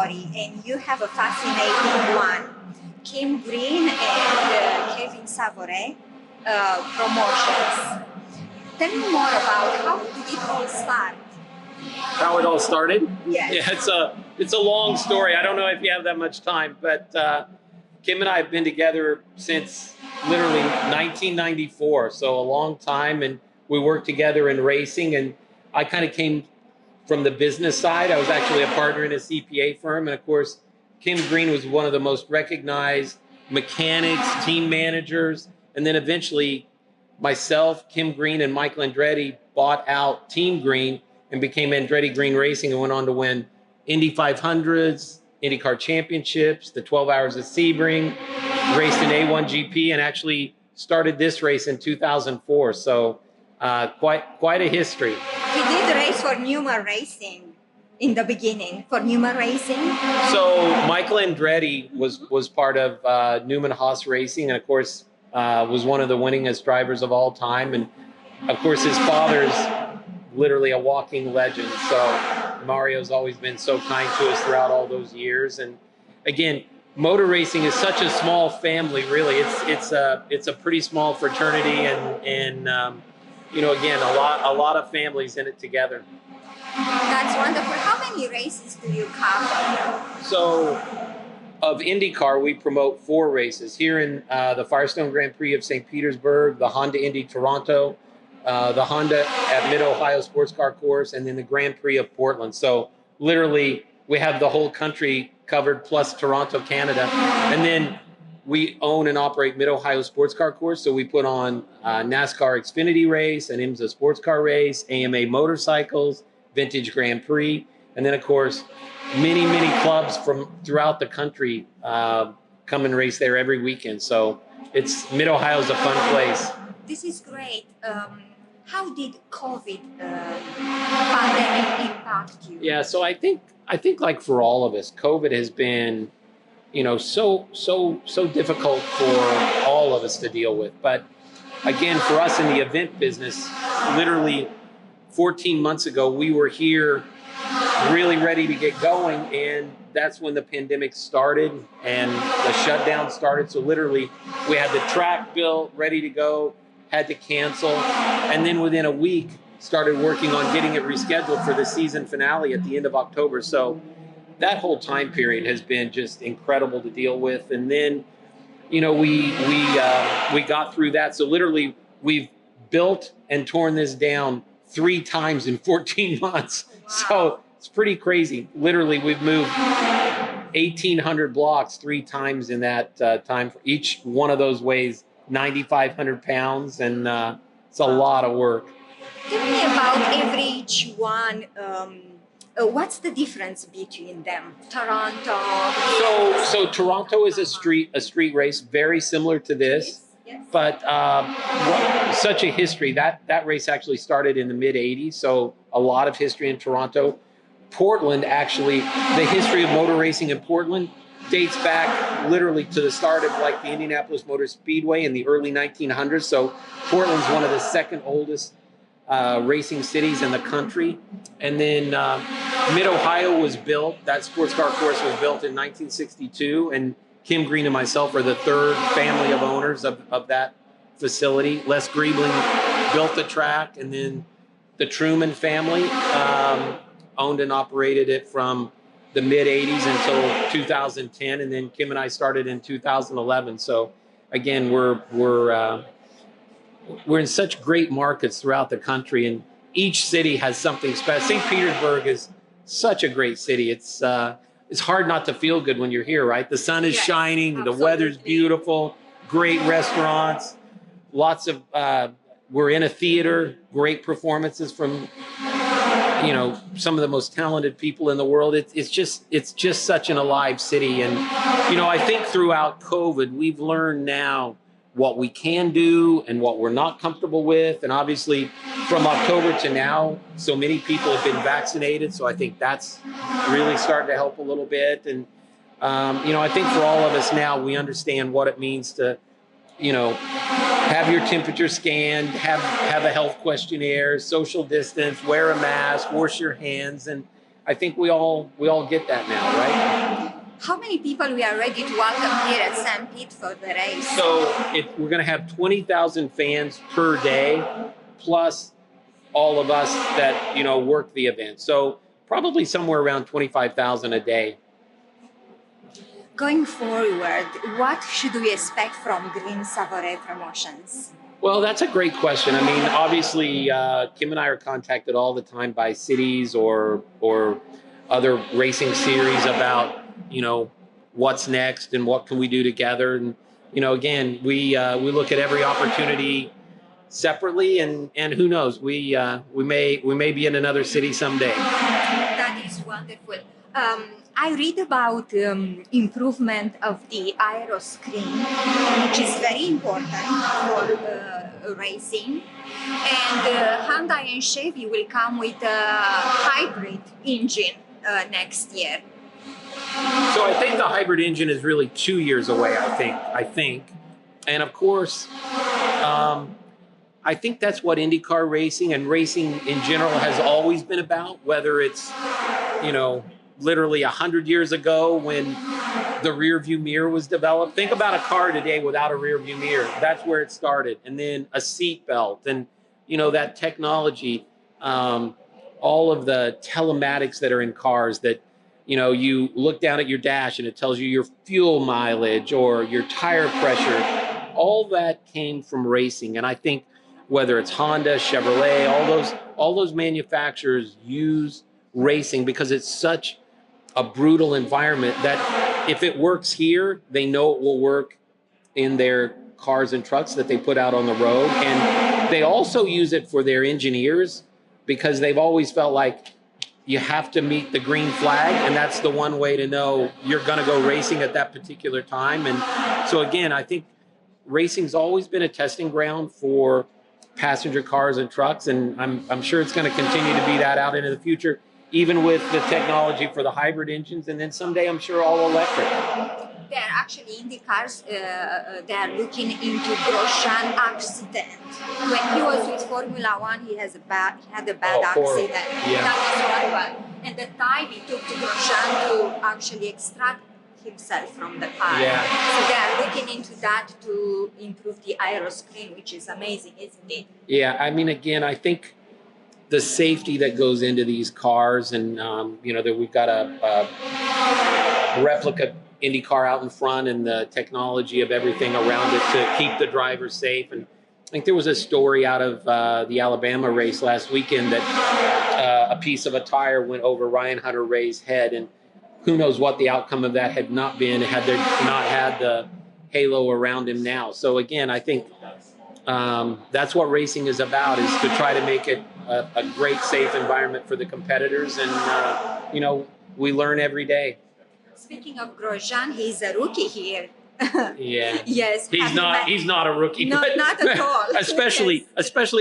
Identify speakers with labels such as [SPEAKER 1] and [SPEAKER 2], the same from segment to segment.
[SPEAKER 1] story, and you have a fascinating one. Kim Green and Kevin Savoree promotions. Tell me more about how did it all start?
[SPEAKER 2] How it all started?
[SPEAKER 1] Yes.
[SPEAKER 2] Yeah, it's a long story. I don't know if you have that much time, but Kim and I have been together since literally 1994, so a long time, and we worked together in racing. And I kind of came from the business side. I was actually a partner in a CPA firm, and of course, Kim Green was one of the most recognized mechanics, team managers, and then eventually myself, Kim Green, and Michael Andretti bought out Team Green and became Andretti Green Racing and went on to win Indy 500s, IndyCar Championships, the 12 Hours of Sebring, raced in A1 GP, and actually started this race in 2004. So quite a history.
[SPEAKER 1] He did race for Newman Racing in the beginning, for Newman Racing.
[SPEAKER 2] So Michael Andretti was part of Newman Haas Racing, and of course was one of the winningest drivers of all time. And of course his father's literally a walking legend. So Mario's always been so kind to us throughout all those years. And again, motor racing is such a small family, really. It's a pretty small fraternity, and you know, again, a lot of families in it together.
[SPEAKER 1] That's wonderful. How many races do you cover?
[SPEAKER 2] So of IndyCar, we promote 4 races here in the Firestone Grand Prix of St. Petersburg, the Honda Indy Toronto, the Honda at Mid-Ohio Sports Car Course, and then the Grand Prix of Portland. So literally, we have the whole country covered, plus Toronto, Canada. And then we own and operate Mid-Ohio Sports Car Course, so we put on NASCAR Xfinity race, an IMSA sports car race, AMA motorcycles, Vintage Grand Prix, and then, of course, many clubs from throughout the country come and race there every weekend. So it's Mid-Ohio is a fun place.
[SPEAKER 1] This is great. How did COVID pandemic impact you?
[SPEAKER 2] Yeah, so I think like for all of us, COVID has been, you know, so difficult for all of us to deal with. But again, for us in the event business, literally 14 months ago, we were here really ready to get going, and that's when the pandemic started and the shutdown started. So literally, we had the track built, ready to go, had to cancel, and then within a week started working on getting it rescheduled for the season finale at the end of October. So that whole time period has been just incredible to deal with. And then, you know, we got through that. So literally, we've built and torn this down 3 times in 14 months. So it's pretty crazy. Literally, we've moved 1,800 blocks 3 times in that time. For each one of those weighs 9,500 pounds, and it's a lot of work.
[SPEAKER 1] Tell me about each one. What's the difference between them? Toronto.
[SPEAKER 2] So Toronto is a street race, very similar to this.
[SPEAKER 1] Yes.
[SPEAKER 2] But such a history. That race actually started in the mid-'80s, so a lot of history in Toronto. Portland, actually, the history of motor racing in Portland dates back literally to the start of like the Indianapolis Motor Speedway in the early 1900s. So Portland's one of the second oldest racing cities in the country. And then Mid-Ohio was built, that sports car course was built in 1962, and Kim Green and myself are the 3rd family of owners of that facility. Les Griebling built the track, and then the Truman family owned and operated it from the mid-'80s until 2010, and then Kim and I started in 2011. So again, we're in such great markets throughout the country, and each city has something special. St. Petersburg is such a great city. It's hard not to feel good when you're here, right? The sun is shining,
[SPEAKER 1] absolutely.
[SPEAKER 2] The weather's beautiful, great restaurants, lots of, we're in a theater, great performances from, you know, some of the most talented people in the world. It's just such an alive city. And, you know, I think throughout COVID, we've learned now what we can do and what we're not comfortable with. And obviously from October to now, so many people have been vaccinated. So I think that's really starting to help a little bit. And, you know, I think for all of us now, we understand what it means to, you know, have your temperature scanned, have a health questionnaire, social distance, wear a mask, wash your hands. And I think we all get that now, right?
[SPEAKER 1] How many people we are ready to welcome here at St. Pete for the race?
[SPEAKER 2] So we're going to have 20,000 fans per day, plus all of us that work the event. So probably somewhere around 25,000 a day.
[SPEAKER 1] Going forward, what should we expect from Green Savoree Promotions?
[SPEAKER 2] Well, that's a great question. I mean, obviously, Kim and I are contacted all the time by cities or other racing series about what's next and what can we do together. And again, we look at every opportunity separately, and who knows, we may be in another city someday.
[SPEAKER 1] That is wonderful. I read about improvement of the aero screen, which is very important for racing. And Hyundai and Chevy will come with a hybrid engine next year.
[SPEAKER 2] So I think the hybrid engine is really 2 years away. I think, and of course, I think that's what IndyCar racing and racing in general has always been about. Whether it's literally 100 years ago when the rear view mirror was developed. Think about a car today without a rear view mirror. That's where it started. And then a seat belt and, that technology, all of the telematics that are in cars that, you look down at your dash and it tells you your fuel mileage or your tire pressure. All that came from racing. And I think whether it's Honda, Chevrolet, all those manufacturers use racing because it's such a brutal environment that if it works here, they know it will work in their cars and trucks that they put out on the road. And they also use it for their engineers because they've always felt like you have to meet the green flag, and that's the one way to know you're going to go racing at that particular time. And so again, I think racing's always been a testing ground for passenger cars and trucks, and I'm sure it's going to continue to be that out into the future, even with the technology for the hybrid engines, and then someday I'm sure all electric.
[SPEAKER 1] They are actually Indy cars. They are looking into Grosjean accident. When he was with Formula One, he had a bad accident.
[SPEAKER 2] Yeah.
[SPEAKER 1] That was horrible. And the time it took to Grosjean to actually extract himself from the car.
[SPEAKER 2] Yeah.
[SPEAKER 1] So they are looking into that to improve the aero screen, which is amazing, isn't it?
[SPEAKER 2] Yeah, I mean, again, I think the safety that goes into these cars, and that we've got a replica Indy car out in front, and the technology of everything around it to keep the drivers safe. And I think there was a story out of the Alabama race last weekend that a piece of a tire went over Ryan Hunter-Reay's head, and who knows what the outcome of that had not been had they not had the halo around him now. So again, I think that's what racing is about, is to try to make it a great, safe environment for the competitors. And, we learn every day.
[SPEAKER 1] Speaking of Grosjean, he's a rookie here.
[SPEAKER 2] Yeah.
[SPEAKER 1] Yes.
[SPEAKER 2] He's not a rookie.
[SPEAKER 1] No, not at all.
[SPEAKER 2] especially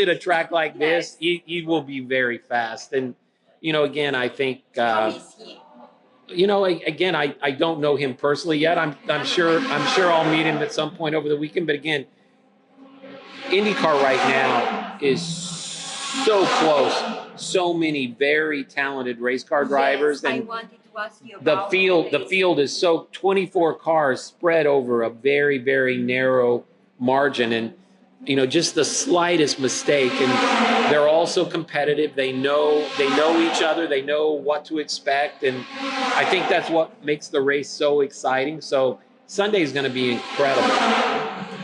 [SPEAKER 2] at a track like this,
[SPEAKER 1] Yes.
[SPEAKER 2] he will be very fast. And, again, I think,
[SPEAKER 1] How is he?
[SPEAKER 2] again, I don't know him personally yet. I'm sure I'll meet him at some point over the weekend. But again, IndyCar right now is so close. So many very talented race car drivers,
[SPEAKER 1] Yes,
[SPEAKER 2] and
[SPEAKER 1] I wanted to ask you
[SPEAKER 2] the
[SPEAKER 1] about
[SPEAKER 2] field is so 24 cars spread over a very, very narrow margin, and just the slightest mistake, and they're also competitive. They know each other. They know what to expect, and I think that's what makes the race so exciting. So Sunday is going to be incredible.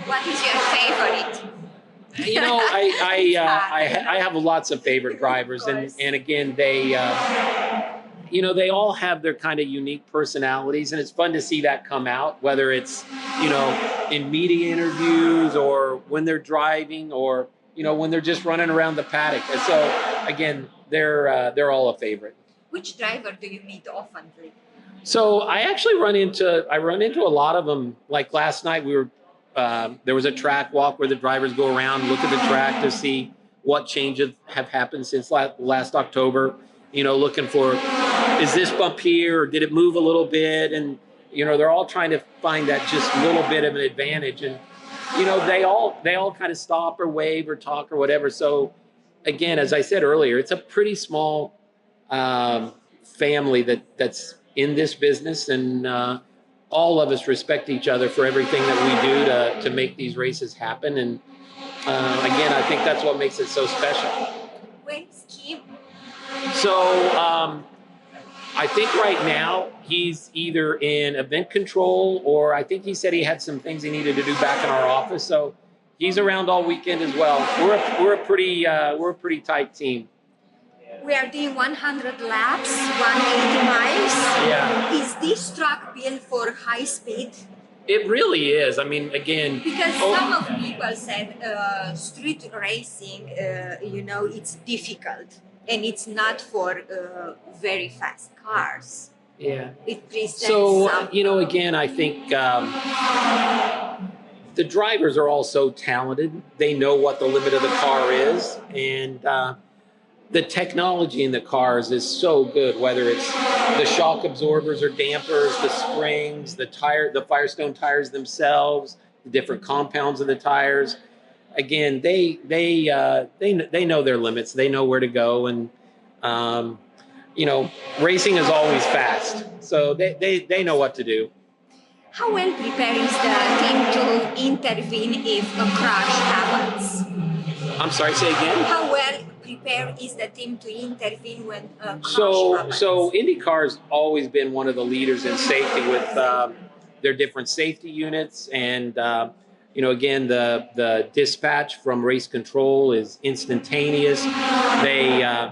[SPEAKER 1] What is your favorite?
[SPEAKER 2] I have lots of favorite drivers, and again, they all have their kind of unique personalities, and it's fun to see that come out, whether it's in media interviews or when they're driving or when they're just running around the paddock. And so again, they're all a favorite.
[SPEAKER 1] Which driver do you meet often?
[SPEAKER 2] So I actually run into a lot of them. Like last night, there was a track walk where the drivers go around, look at the track to see what changes have happened since last October. Looking for, is this bump here or did it move a little bit? And they're all trying to find that just little bit of an advantage. And they all kind of stop or wave or talk or whatever. So again, as I said earlier, it's a pretty small family that's in this business, and all of us respect each other for everything that we do to make these races happen. And again, I think that's what makes it so special.
[SPEAKER 1] Where's Kim?
[SPEAKER 2] So I think right now he's either in event control, or I think he said he had some things he needed to do back in our office. So he's around all weekend as well. We're a pretty tight team.
[SPEAKER 1] We are doing 100 laps, 180 miles.
[SPEAKER 2] Yeah.
[SPEAKER 1] Is this track built for high speed?
[SPEAKER 2] It really is. I mean, again,
[SPEAKER 1] because some of people said street racing, it's difficult and it's not for very fast cars.
[SPEAKER 2] Yeah.
[SPEAKER 1] It presents
[SPEAKER 2] so
[SPEAKER 1] some,
[SPEAKER 2] again, I think the drivers are all so talented. They know what the limit of the car is, and the technology in the cars is so good, whether it's the shock absorbers or dampers, the springs, the Firestone tires themselves, the different compounds of the tires. Again, they know their limits. They know where to go, and racing is always fast, so they know what to do.
[SPEAKER 1] how well prepared is the team to intervene if a crash happens?
[SPEAKER 2] I'm sorry, say again?
[SPEAKER 1] How well prepared is the team to intervene when a crash happens?
[SPEAKER 2] So IndyCar's always been one of the leaders in safety with their different safety units, and again, the dispatch from race control is instantaneous. They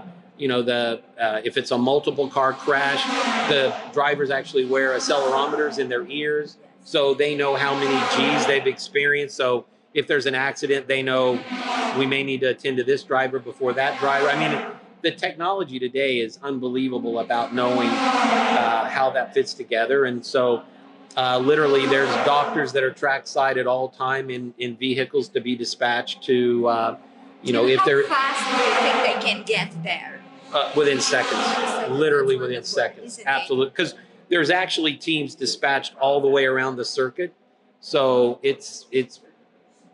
[SPEAKER 2] if it's a multiple car crash, the drivers actually wear accelerometers in their ears, so they know how many G's they've experienced. So if there's an accident, they know we may need to attend to this driver before that driver. I mean, the technology today is unbelievable about knowing how that fits together. And so literally there's doctors that are trackside at all time in vehicles to be dispatched to, if they're...
[SPEAKER 1] How fast do you think they can get there?
[SPEAKER 2] Within seconds, literally within seconds. Absolutely. Because there's actually teams dispatched all the way around the circuit. So it's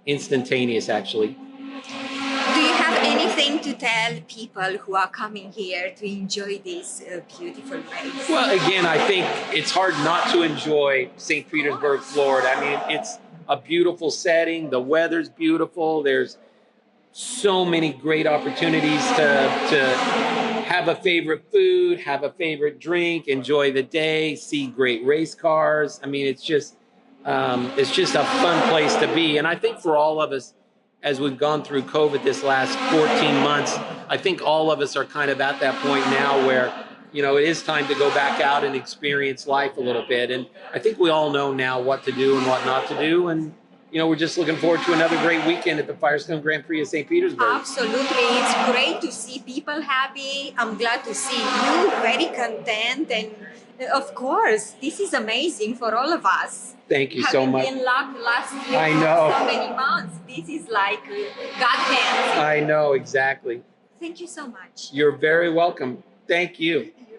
[SPEAKER 2] instantaneous, actually.
[SPEAKER 1] Do you have anything to tell people who are coming here to enjoy this beautiful race?
[SPEAKER 2] Well, again, I think it's hard not to enjoy St. Petersburg, Florida. I mean, it's a beautiful setting. The weather's beautiful. There's so many great opportunities to have a favorite food, have a favorite drink, enjoy the day, see great race cars. I mean, it's just a fun place to be. And I think for all of us, as we've gone through COVID this last 14 months, I think all of us are kind of at that point now where, it is time to go back out and experience life a little bit. And I think we all know now what to do and what not to do. And, we're just looking forward to another great weekend at the Firestone Grand Prix of St. Petersburg.
[SPEAKER 1] Absolutely. It's great to see people happy. I'm glad to see you very content. And of course, this is amazing for all of us.
[SPEAKER 2] Thank you so much.
[SPEAKER 1] Having been locked last year
[SPEAKER 2] I know.
[SPEAKER 1] for so many months. This is like God hands.
[SPEAKER 2] I know, exactly.
[SPEAKER 1] Thank you so much.
[SPEAKER 2] You're very welcome. Thank you.